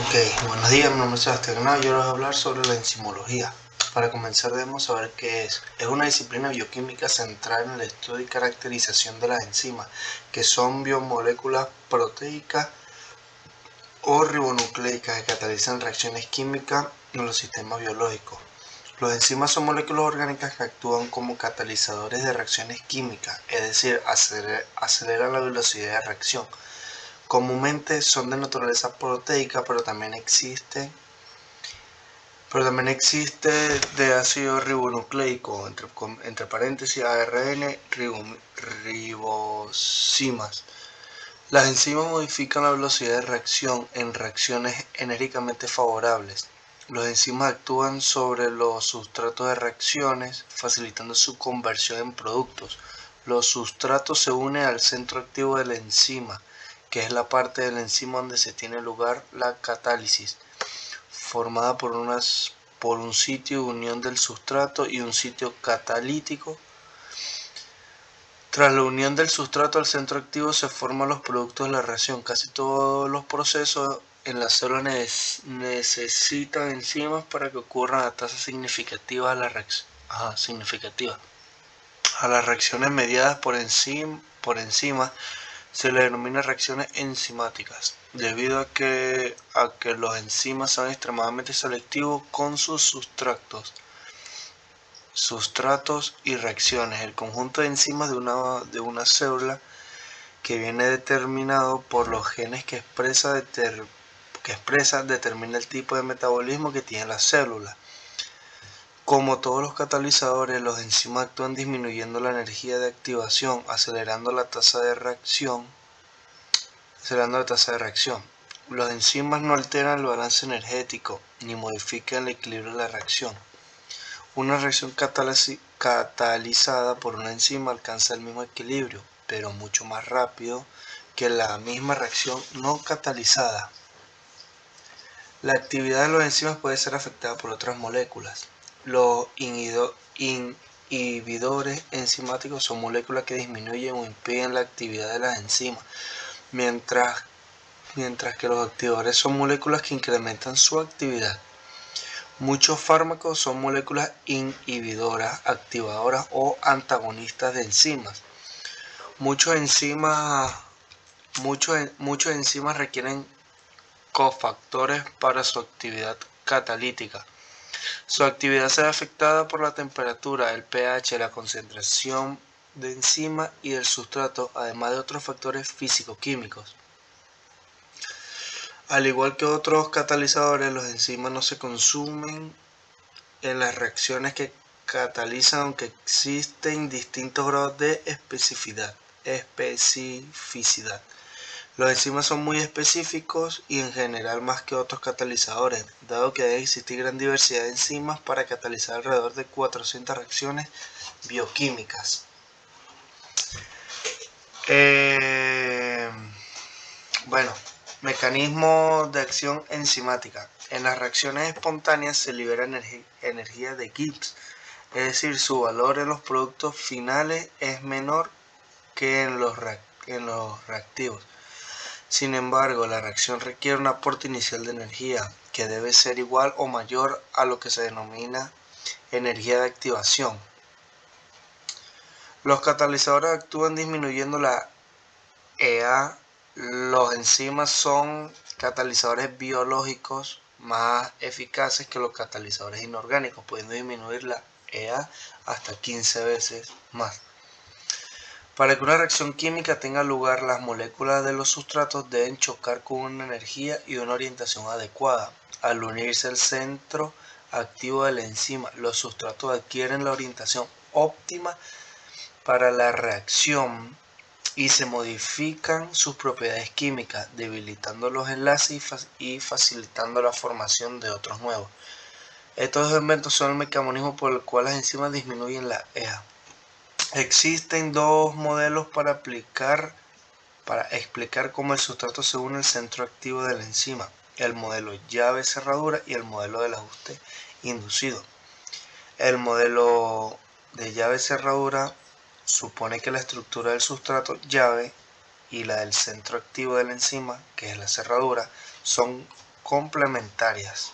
Buenos días, mi nombre es Sebastián Granados. Yo les voy a hablar sobre la enzimología. Para comenzar debemos saber qué es. Es una disciplina bioquímica centrada en el estudio y caracterización de las enzimas, que son biomoléculas proteicas o ribonucleicas que catalizan reacciones químicas en los sistemas biológicos. Las enzimas son moléculas orgánicas que actúan como catalizadores de reacciones químicas, es decir, aceleran la velocidad de reacción. Comúnmente son de naturaleza proteica, pero también existe de ácido ribonucleico, entre paréntesis ARN, ribosimas. Las enzimas modifican la velocidad de reacción en reacciones enérgicamente favorables. Las enzimas actúan sobre los sustratos de reacciones, facilitando su conversión en productos. Los sustratos se unen al centro activo de la enzima, que es la parte de la enzima donde se tiene lugar la catálisis, formada por un sitio de unión del sustrato y un sitio catalítico. Tras la unión del sustrato al centro activo se forman los productos de la reacción. Casi todos los procesos en las células necesitan enzimas para que ocurran a tasas significativas a las reacciones mediadas por enzimas se le denomina reacciones enzimáticas, debido a que los enzimas son extremadamente selectivos con sus sustratos y reacciones. El conjunto de enzimas de una célula que viene determinado por los genes que expresa determina el tipo de metabolismo que tiene la célula. Como todos los catalizadores, los enzimas actúan disminuyendo la energía de activación, acelerando la tasa de reacción. Los enzimas no alteran el balance energético ni modifican el equilibrio de la reacción. Una reacción catalizada por una enzima alcanza el mismo equilibrio, pero mucho más rápido que la misma reacción no catalizada. La actividad de los enzimas puede ser afectada por otras moléculas. Los inhibidores enzimáticos son moléculas que disminuyen o impiden la actividad de las enzimas, mientras que los activadores son moléculas que incrementan su actividad. Muchos fármacos son moléculas inhibidoras, activadoras o antagonistas de enzimas. Muchos enzimas requieren cofactores para su actividad catalítica. Su actividad se ve afectada por la temperatura, el pH, la concentración de enzima y del sustrato, además de otros factores físico-químicos. Al igual que otros catalizadores, los enzimas no se consumen en las reacciones que catalizan, aunque existen distintos grados de especificidad. Los enzimas son muy específicos y en general más que otros catalizadores, dado que debe existir gran diversidad de enzimas para catalizar alrededor de 400 reacciones bioquímicas. Mecanismo de acción enzimática. En las reacciones espontáneas se libera energía de Gibbs, es decir, su valor en los productos finales es menor que en los reactivos. Sin embargo, la reacción requiere un aporte inicial de energía, que debe ser igual o mayor a lo que se denomina energía de activación. Los catalizadores actúan disminuyendo la EA. Los enzimas son catalizadores biológicos más eficaces que los catalizadores inorgánicos, pudiendo disminuir la EA hasta 15 veces más. Para que una reacción química tenga lugar, las moléculas de los sustratos deben chocar con una energía y una orientación adecuada. Al unirse al centro activo de la enzima, los sustratos adquieren la orientación óptima para la reacción y se modifican sus propiedades químicas, debilitando los enlaces y facilitando la formación de otros nuevos. Estos elementos son el mecanismo por el cual las enzimas disminuyen la EA. Existen dos modelos para explicar cómo el sustrato se une al centro activo de la enzima: el modelo llave-cerradura y el modelo del ajuste inducido. El modelo de llave-cerradura supone que la estructura del sustrato llave y la del centro activo de la enzima, que es la cerradura, son complementarias.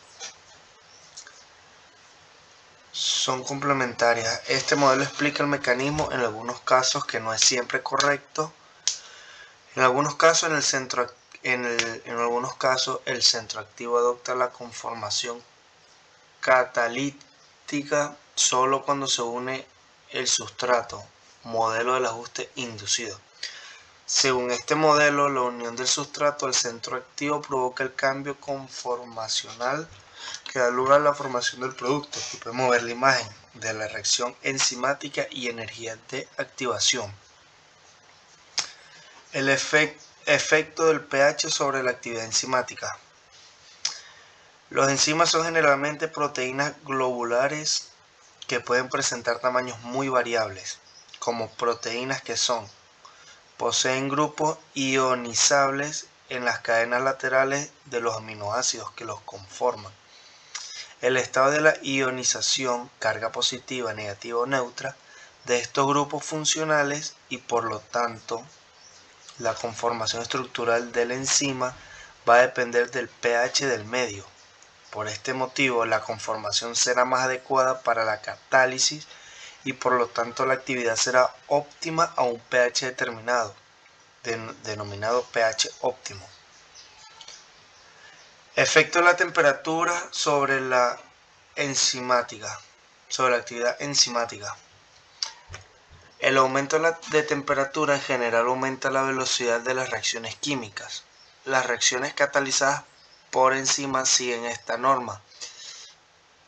Este modelo explica el mecanismo en algunos casos que no es siempre correcto. En algunos casos el centro activo adopta la conformación catalítica solo cuando se une el sustrato, modelo del ajuste inducido. Según este modelo, la unión del sustrato al centro activo provoca el cambio conformacional que da lugar a la formación del producto. Aquí podemos ver la imagen de la reacción enzimática y energía de activación. El efecto del pH sobre la actividad enzimática. Los enzimas son generalmente proteínas globulares que pueden presentar tamaños muy variables, como proteínas que poseen grupos ionizables en las cadenas laterales de los aminoácidos que los conforman. El estado de la ionización, carga positiva, negativa o neutra, de estos grupos funcionales y por lo tanto la conformación estructural de la enzima va a depender del pH del medio. Por este motivo, la conformación será más adecuada para la catálisis y por lo tanto la actividad será óptima a un pH determinado, denominado pH óptimo. Efecto de la temperatura sobre la enzimática, sobre la actividad enzimática. El aumento de temperatura en general aumenta la velocidad de las reacciones químicas. Las reacciones catalizadas por enzimas siguen esta norma,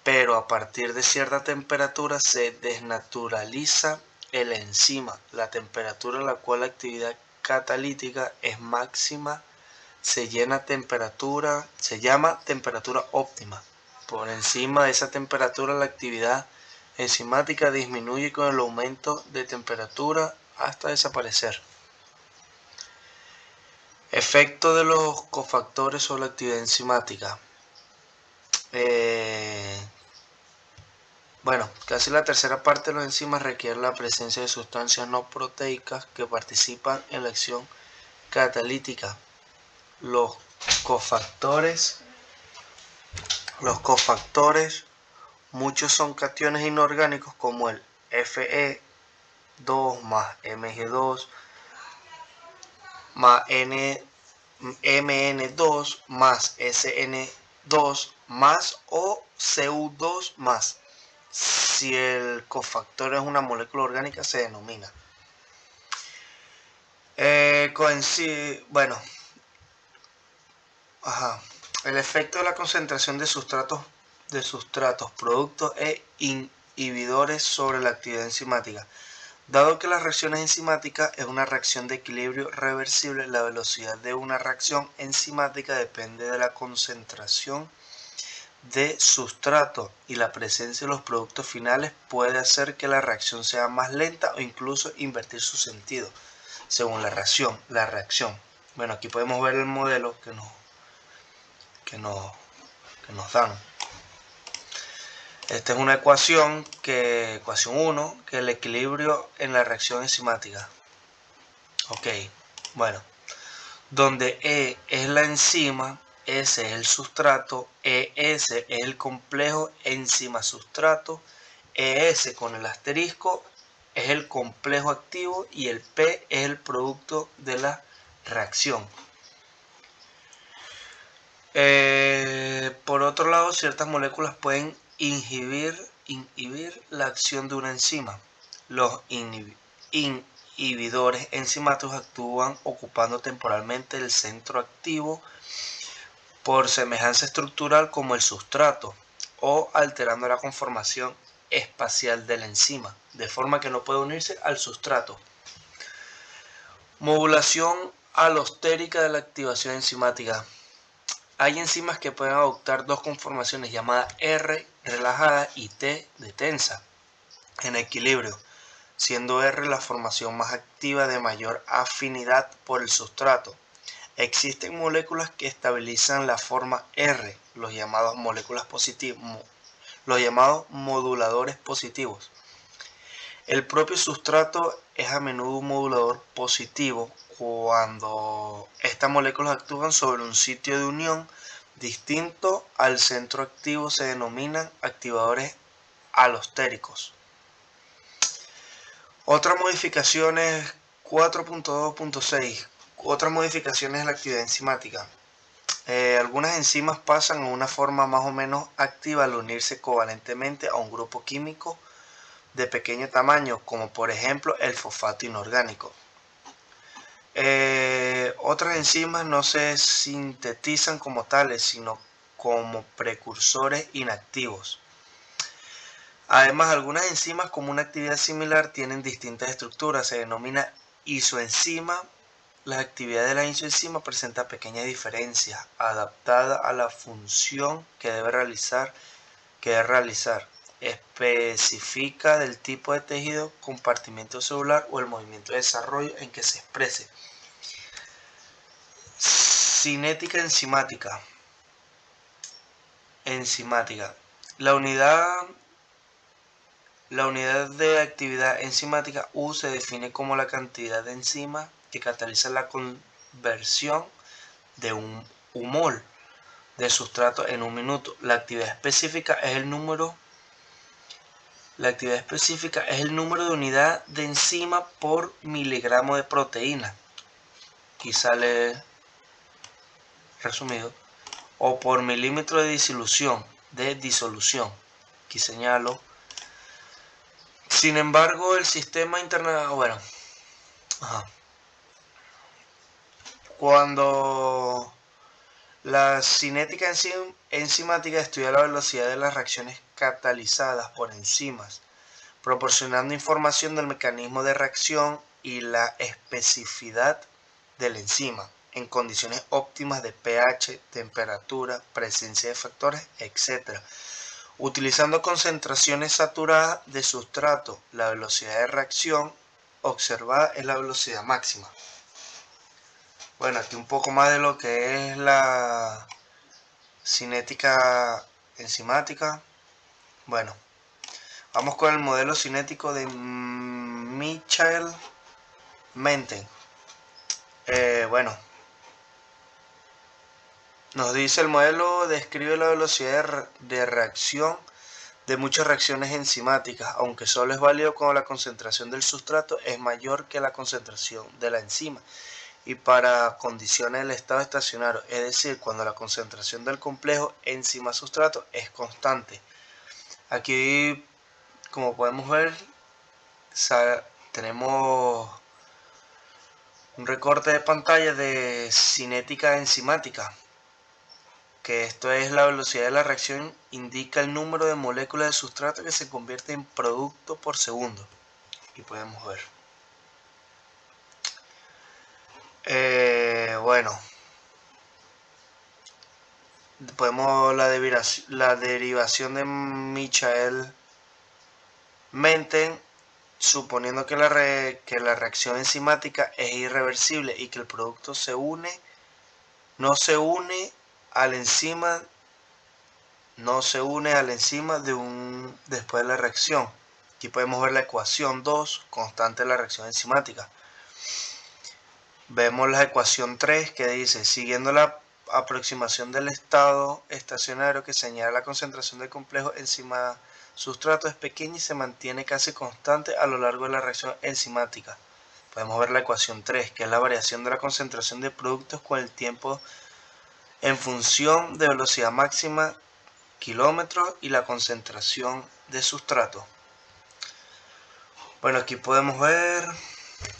pero a partir de cierta temperatura se desnaturaliza el enzima. La temperatura a la cual la actividad catalítica es máxima se llama temperatura óptima. Por encima de esa temperatura la actividad enzimática disminuye con el aumento de temperatura hasta desaparecer. Efecto de los cofactores sobre la actividad enzimática. Casi la tercera parte de los enzimas requiere la presencia de sustancias no proteicas que participan en la acción catalítica. Los cofactores, muchos son cationes inorgánicos como el Fe2 más Mg2 más Mn2 más Sn2 más o Cu2 más. Si el cofactor es una molécula orgánica se denomina. El efecto de la concentración de sustratos, productos e inhibidores sobre la actividad enzimática. Dado que las reacciones enzimáticas es una reacción de equilibrio reversible, la velocidad de una reacción enzimática depende de la concentración de sustrato y la presencia de los productos finales puede hacer que la reacción sea más lenta o incluso invertir su sentido según la reacción. Bueno, aquí podemos ver el modelo que nos dan. Esta es una ecuación 1, que el equilibrio en la reacción enzimática. Donde E es la enzima, S es el sustrato, ES es el complejo enzima-sustrato, ES con el asterisco es el complejo activo y el P es el producto de la reacción. Por otro lado, ciertas moléculas pueden inhibir la acción de una enzima. Los inhibidores enzimáticos actúan ocupando temporalmente el centro activo por semejanza estructural como el sustrato o alterando la conformación espacial de la enzima, de forma que no puede unirse al sustrato. Modulación alostérica de la activación enzimática. Hay enzimas que pueden adoptar dos conformaciones llamadas R relajada y T de tensa en equilibrio, siendo R la formación más activa de mayor afinidad por el sustrato. Existen moléculas que estabilizan la forma R, los llamados moduladores positivos. El propio sustrato es a menudo un modulador positivo cuando estas moléculas actúan sobre un sitio de unión distinto al centro activo se denominan activadores alostéricos. Otras modificaciones 4.2.6. Otras modificaciones de la actividad enzimática. Algunas enzimas pasan a una forma más o menos activa al unirse covalentemente a un grupo químico de pequeño tamaño, como por ejemplo el fosfato inorgánico. Otras enzimas no se sintetizan como tales, sino como precursores inactivos. Además, algunas enzimas con una actividad similar tienen distintas estructuras, se denomina isoenzima. La actividad de la isoenzima presenta pequeñas diferencias adaptadas a la función que debe realizar. Especifica del tipo de tejido, compartimento celular o el movimiento de desarrollo en que se exprese. Cinética enzimática. La unidad de actividad enzimática U se define como la cantidad de enzimas que cataliza la conversión de un mol de sustrato en un minuto. La actividad específica es el número de unidad de enzima por miligramo de proteína. Aquí sale resumido. O por milímetro de disolución. Aquí señalo. Sin embargo, el sistema internacional, cuando la cinética enzimática estudia la velocidad de las reacciones catalizadas por enzimas, proporcionando información del mecanismo de reacción y la especificidad de la enzima en condiciones óptimas de pH, temperatura, presencia de factores, etc. Utilizando concentraciones saturadas de sustrato, la velocidad de reacción observada es la velocidad máxima. Bueno, aquí un poco más de lo que es la cinética enzimática. Bueno, vamos con el modelo cinético de Michael-Menten. Nos dice el modelo describe la velocidad de reacción de muchas reacciones enzimáticas, aunque solo es válido cuando la concentración del sustrato es mayor que la concentración de la enzima y para condiciones del estado estacionario, es decir, cuando la concentración del complejo enzima-sustrato es constante. Aquí, como podemos ver, tenemos un recorte de pantalla de cinética enzimática, que esto es la velocidad de la reacción, indica el número de moléculas de sustrato que se convierte en producto por segundo. Aquí podemos ver. Podemos la derivación de Michael-Menten, suponiendo que la reacción enzimática es irreversible y que el producto no se une a la enzima después de la reacción. Aquí podemos ver la ecuación 2, constante de la reacción enzimática. Vemos la ecuación 3 que dice, siguiendo la aproximación del estado estacionario que señala la concentración del complejo enzima sustrato es pequeña y se mantiene casi constante a lo largo de la reacción enzimática. Podemos ver la ecuación 3, que es la variación de la concentración de productos con el tiempo en función de velocidad máxima, kilómetros y la concentración de sustrato. Bueno, aquí podemos ver,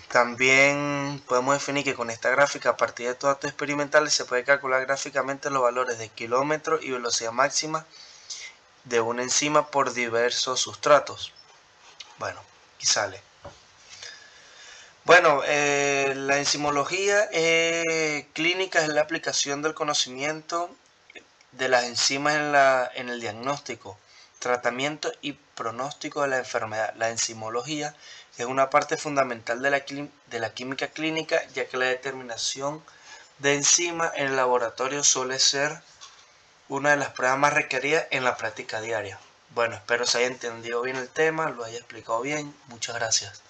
también podemos definir que con esta gráfica, a partir de estos datos experimentales, se puede calcular gráficamente los valores de kilómetro y velocidad máxima de una enzima por diversos sustratos. Bueno, aquí sale. Bueno, la enzimología clínica es la aplicación del conocimiento de las enzimas en el diagnóstico, tratamiento y pronóstico de la enfermedad. La enzimología es una parte fundamental de la química clínica, ya que la determinación de enzimas en el laboratorio suele ser una de las pruebas más requeridas en la práctica diaria. Bueno, espero se haya entendido bien el tema, lo haya explicado bien. Muchas gracias.